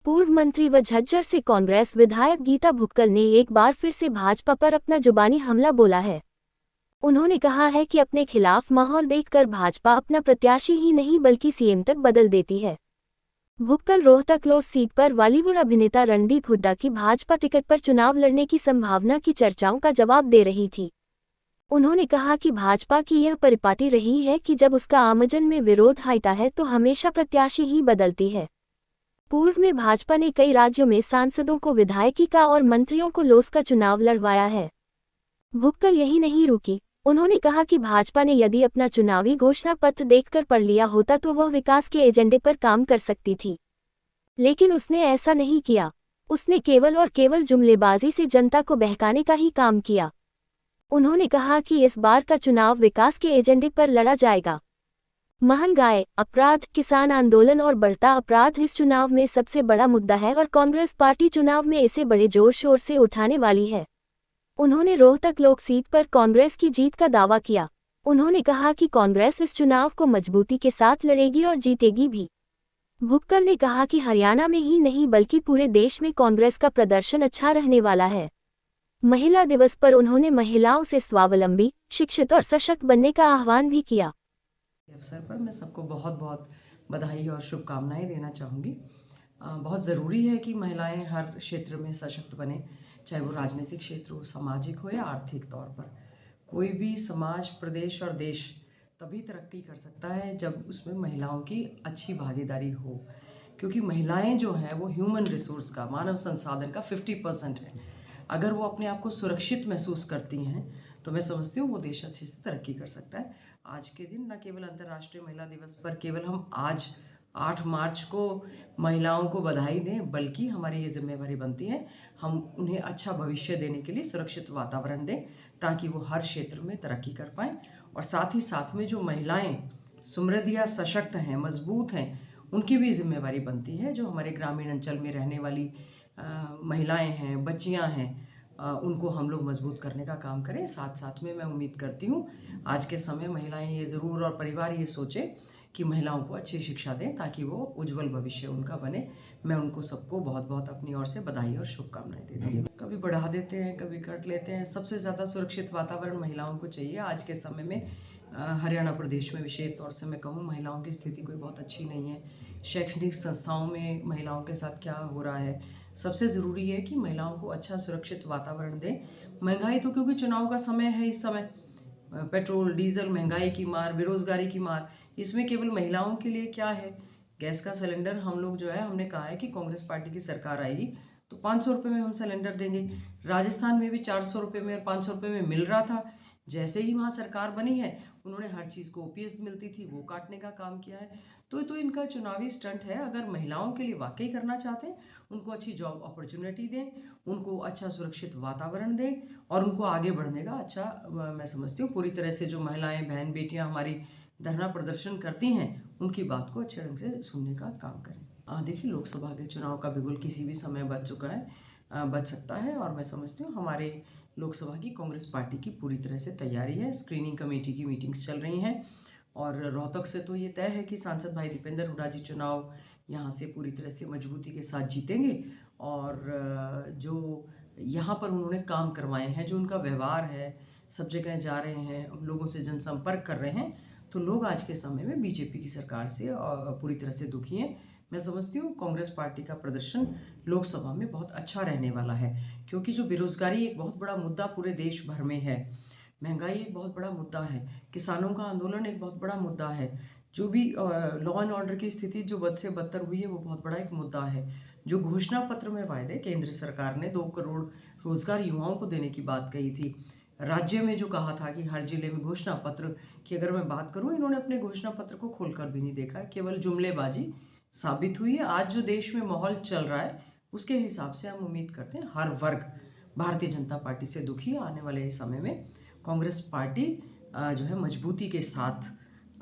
पूर्व मंत्री व झज्जर से कांग्रेस विधायक गीता भुक्कल ने एक बार फिर से भाजपा पर अपना जुबानी हमला बोला है। उन्होंने कहा है कि अपने खिलाफ माहौल देखकर भाजपा अपना प्रत्याशी ही नहीं बल्कि सीएम तक बदल देती है। भुक्कल रोहतक लोस सीट पर बॉलीवुड अभिनेता रणदीप हुड्डा की भाजपा टिकट पर चुनाव लड़ने की संभावना की चर्चाओं का जवाब दे रही थी। उन्होंने कहा कि भाजपा की यह परिपाटी रही है कि जब उसका आमजन में विरोध आता है तो हमेशा प्रत्याशी ही बदलती है। पूर्व में भाजपा ने कई राज्यों में सांसदों को विधायकी का और मंत्रियों को लोस का चुनाव लड़वाया है। भुक्कल यही नहीं रुकी। उन्होंने कहा कि भाजपा ने यदि अपना चुनावी घोषणा पत्र देखकर पढ़ लिया होता तो वह विकास के एजेंडे पर काम कर सकती थी, लेकिन उसने ऐसा नहीं किया। उसने केवल और केवल जुमलेबाजी से जनता को बहकाने का ही काम किया। उन्होंने कहा कि इस बार का चुनाव विकास के एजेंडे पर लड़ा जाएगा। महंगाई, अपराध, किसान आंदोलन और बढ़ता अपराध इस चुनाव में सबसे बड़ा मुद्दा है और कांग्रेस पार्टी चुनाव में इसे बड़े जोर शोर से उठाने वाली है। उन्होंने रोहतक लोक सीट पर कांग्रेस की जीत का दावा किया। उन्होंने कहा कि कांग्रेस इस चुनाव को मजबूती के साथ लड़ेगी और जीतेगी भी। भुक्कल ने कहा कि हरियाणा में ही नहीं बल्कि पूरे देश में कांग्रेस का प्रदर्शन अच्छा रहने वाला है। महिला दिवस पर उन्होंने महिलाओं से स्वावलंबी, शिक्षित और सशक्त बनने का आह्वान भी किया। अवसर पर मैं सबको बहुत बहुत बधाई और शुभकामनाएं देना चाहूँगी। बहुत ज़रूरी है कि महिलाएं हर क्षेत्र में सशक्त बने, चाहे वो राजनीतिक क्षेत्र हो, सामाजिक हो या आर्थिक तौर पर। कोई भी समाज, प्रदेश और देश तभी तरक्की कर सकता है जब उसमें महिलाओं की अच्छी भागीदारी हो, क्योंकि महिलाएं जो हैं वो ह्यूमन रिसोर्स का, मानव संसाधन का 50% है। अगर वो अपने आप को सुरक्षित महसूस करती हैं तो मैं समझती हूँ वो देश अच्छे से तरक्की कर सकता है। आज के दिन न केवल अंतर्राष्ट्रीय महिला दिवस पर केवल हम आज 8 मार्च को महिलाओं को बधाई दें, बल्कि हमारी ये जिम्मेवारी बनती है हम उन्हें अच्छा भविष्य देने के लिए सुरक्षित वातावरण दें ताकि वो हर क्षेत्र में तरक्की कर पाएँ। और साथ ही साथ में जो महिलाएं समृद्ध या सशक्त हैं, मजबूत हैं, उनकी भी जिम्मेवारी बनती है। जो हमारे ग्रामीण अंचल में रहने वाली महिलाएं हैं, बच्चियां हैं, उनको हम लोग मजबूत करने का काम करें। साथ साथ में मैं उम्मीद करती हूँ आज के समय महिलाएं ये ज़रूर और परिवार ये सोचें कि महिलाओं को अच्छी शिक्षा दें ताकि वो उज्जवल भविष्य उनका बने। मैं उनको सबको बहुत बहुत अपनी ओर से बधाई और शुभकामनाएं देती हूँ। कभी बढ़ा देते हैं, कभी कट लेते हैं। सबसे ज़्यादा सुरक्षित वातावरण महिलाओं को चाहिए आज के समय में। हरियाणा प्रदेश में विशेष तौर से मैं कहूँ महिलाओं की स्थिति कोई बहुत अच्छी नहीं है। शैक्षणिक संस्थाओं में महिलाओं के साथ क्या हो रहा है, सबसे ज़रूरी है कि महिलाओं को अच्छा सुरक्षित वातावरण दें। महंगाई तो क्योंकि चुनाव का समय है, इस समय पेट्रोल डीजल महंगाई की मार, बेरोज़गारी की मार, इसमें केवल महिलाओं के लिए क्या है। गैस का सिलेंडर हम लोग जो है हमने कहा है कि कांग्रेस पार्टी की सरकार आएगी तो 500 रुपये में हम सिलेंडर देंगे। राजस्थान में भी 400 रुपये में और 500 रुपये में मिल रहा था। जैसे ही वहाँ सरकार बनी है उन्होंने हर चीज़ को ओपीएस मिलती थी वो काटने का काम किया है। तो इनका चुनावी स्टंट है। अगर महिलाओं के लिए वाकई करना चाहते हैं, उनको अच्छी जॉब अपॉर्चुनिटी दें, उनको अच्छा सुरक्षित वातावरण दें और उनको आगे बढ़ने का अच्छा, मैं समझती हूँ पूरी तरह से जो महिलाएं, बहन, बेटियाँ हमारी धरना प्रदर्शन करती हैं उनकी बात को अच्छे ढंग से सुनने का काम करें। देखिए, लोकसभा के चुनाव का बिगुल किसी भी समय बच चुका है, बच सकता है और मैं समझती हूँ हमारे लोकसभा की कांग्रेस पार्टी की पूरी तरह से तैयारी है। स्क्रीनिंग कमेटी की मीटिंग्स चल रही हैं और रोहतक से तो ये तय है कि सांसद भाई दीपेंद्र हुड्डा जी चुनाव यहाँ से पूरी तरह से मजबूती के साथ जीतेंगे। और जो यहाँ पर उन्होंने काम करवाए हैं, जो उनका व्यवहार है, सब जगह जा रहे हैं, लोगों से जनसंपर्क कर रहे हैं, तो लोग आज के समय में बीजेपी की सरकार से पूरी तरह से दुखी हैं। मैं समझती हूँ कांग्रेस पार्टी का प्रदर्शन लोकसभा में बहुत अच्छा रहने वाला है, क्योंकि जो बेरोजगारी एक बहुत बड़ा मुद्दा पूरे देश भर में है, महंगाई एक बहुत बड़ा मुद्दा है, किसानों का आंदोलन एक बहुत बड़ा मुद्दा है, जो भी लॉ एंड ऑर्डर की स्थिति जो बद से बदतर हुई है वो बहुत बड़ा एक मुद्दा है। जो घोषणा पत्र में वायदे केंद्र सरकार ने 2 करोड़ रोजगार युवाओं को देने की बात कही थी, राज्य में जो कहा था कि हर जिले में घोषणा पत्र की अगर मैं बात करूं, इन्होंने अपने घोषणा पत्र को खोलकर भी नहीं देखा, केवल जुमलेबाजी साबित हुई है। आज जो देश में माहौल चल रहा है उसके हिसाब से हम उम्मीद करते हैं हर वर्ग भारतीय जनता पार्टी से दुखी है। आने वाले समय में कांग्रेस पार्टी जो है मजबूती के साथ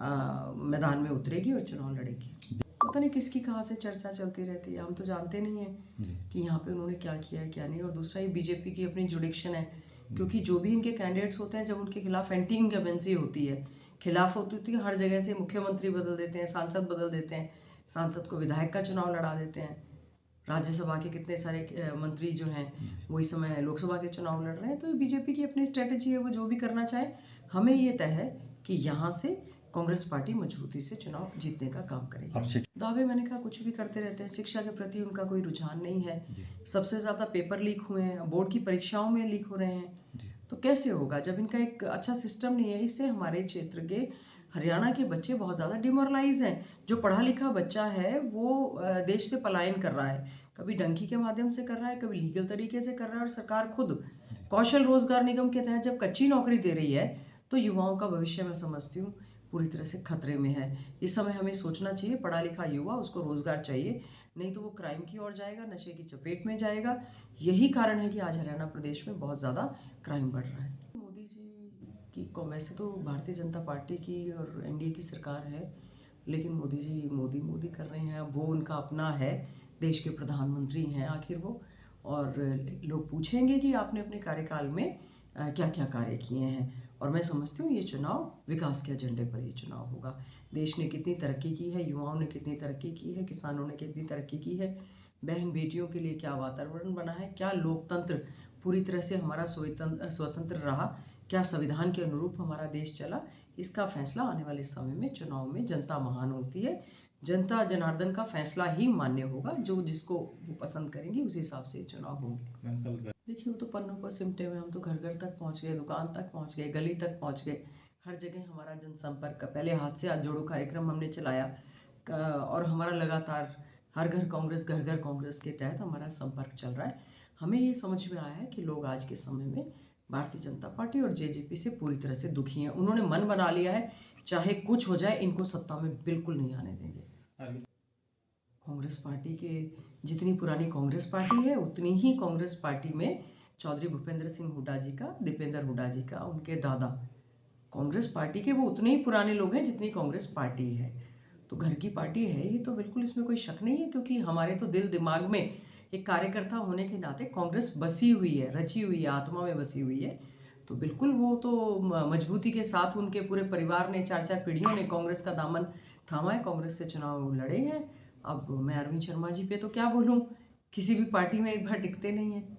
मैदान में उतरेगी और चुनाव लड़ेगी। पता नहीं किसकी कहाँ से चर्चा चलती रहती है, हम तो जानते नहीं हैं कि यहाँ पे उन्होंने क्या किया है क्या नहीं। और दूसरा ही बीजेपी की अपनी जुडिक्शन है, क्योंकि जो भी इनके कैंडिडेट्स होते हैं जब उनके खिलाफ एंटी इनकम्बेंसी होती है, खिलाफ होती है, हर जगह से मुख्यमंत्री बदल देते हैं, सांसद बदल देते हैं, सांसद को विधायक का चुनाव लड़ा देते हैं। राज्यसभा के कितने सारे मंत्री जो हैं वो इस समय लोकसभा के चुनाव लड़ रहे हैं। तो ये बीजेपी की अपनी स्ट्रेटजी है, वो जो भी करना चाहे। हमें ये तय है कि यहाँ से कांग्रेस पार्टी मजबूती से चुनाव जीतने का काम करेगी। दावे मैंने कहा कुछ भी करते रहते हैं, शिक्षा के प्रति उनका कोई रुझान नहीं है। सबसे ज़्यादा पेपर लीक हुए हैं, बोर्ड की परीक्षाओं में लीक हो रहे हैं। तो कैसे होगा जब इनका एक अच्छा सिस्टम नहीं है। इससे हमारे क्षेत्र के हरियाणा के बच्चे बहुत ज़्यादा डिमोरलाइज हैं। जो पढ़ा लिखा बच्चा है वो देश से पलायन कर रहा है, कभी डंकी के माध्यम से कर रहा है, कभी लीगल तरीके से कर रहा है। और सरकार खुद कौशल रोजगार निगम के तहत जब कच्ची नौकरी दे रही है तो युवाओं का भविष्य मैं समझती हूँ पूरी तरह से खतरे में है। इस समय हमें सोचना चाहिए, पढ़ा लिखा युवा, उसको रोजगार चाहिए, नहीं तो वो क्राइम की ओर जाएगा, नशे की चपेट में जाएगा। यही कारण है कि आज हरियाणा प्रदेश में बहुत ज़्यादा क्राइम बढ़ रहा है। मोदी जी की वैसे तो भारतीय जनता पार्टी की और एनडीए की सरकार है, लेकिन मोदी जी मोदी मोदी कर रहे हैं। वो उनका अपना है, देश के प्रधानमंत्री हैं आखिर वो। और लोग पूछेंगे कि आपने अपने कार्यकाल में क्या क्या कार्य किए हैं। और मैं समझती हूँ ये चुनाव विकास के एजेंडे पर ये चुनाव होगा। देश ने कितनी तरक्की की है, युवाओं ने कितनी तरक्की की है, किसानों ने कितनी तरक्की की है, बहन बेटियों के लिए क्या वातावरण बना है, क्या लोकतंत्र पूरी तरह से हमारा स्वतंत्र रहा, क्या संविधान के अनुरूप हमारा देश चला, इसका फैसला आने वाले समय में चुनाव में जनता महान होती है। जनता जनार्दन का फैसला ही मान्य होगा, जो जिसको वो पसंद करेंगी उसी हिसाब से चुनाव होंगे। देखिए वो तो पन्नों पर सिमटे हुए, हम तो घर घर तक पहुंच गए, दुकान तक पहुंच गए, गली तक पहुंच गए, हर जगह हमारा जनसंपर्क। पहले हाथ से हाथ जोड़ो कार्यक्रम हमने चलाया और हमारा लगातार हर घर कांग्रेस घर घर कांग्रेस के तहत हमारा संपर्क चल रहा है। हमें ये समझ में आया है कि लोग आज के समय में भारतीय जनता पार्टी और जेजेपी से पूरी तरह से दुखी हैं। उन्होंने मन बना लिया है चाहे कुछ हो जाए इनको सत्ता में बिल्कुल नहीं आने देंगे। कांग्रेस पार्टी के जितनी पुरानी कांग्रेस पार्टी है उतनी ही कांग्रेस पार्टी में चौधरी भूपेंद्र सिंह हुड्डा जी का, दीपेंद्र हुड्डा जी का, उनके दादा कांग्रेस पार्टी के वो उतने ही पुराने लोग हैं जितनी कांग्रेस पार्टी है। तो घर की पार्टी है ये, तो बिल्कुल इसमें कोई शक नहीं है। क्योंकि हमारे तो दिल दिमाग में एक कार्यकर्ता होने के नाते कांग्रेस बसी हुई है, रची हुई है, आत्मा में बसी हुई है। तो बिल्कुल वो तो मजबूती के साथ उनके पूरे परिवार ने 4-4 पीढ़ियों ने कांग्रेस का दामन थामा है, कांग्रेस से चुनाव लड़े हैं। अब मैं अरविंद शर्मा जी पे तो क्या बोलूँ, किसी भी पार्टी में एक बार टिकते नहीं हैं।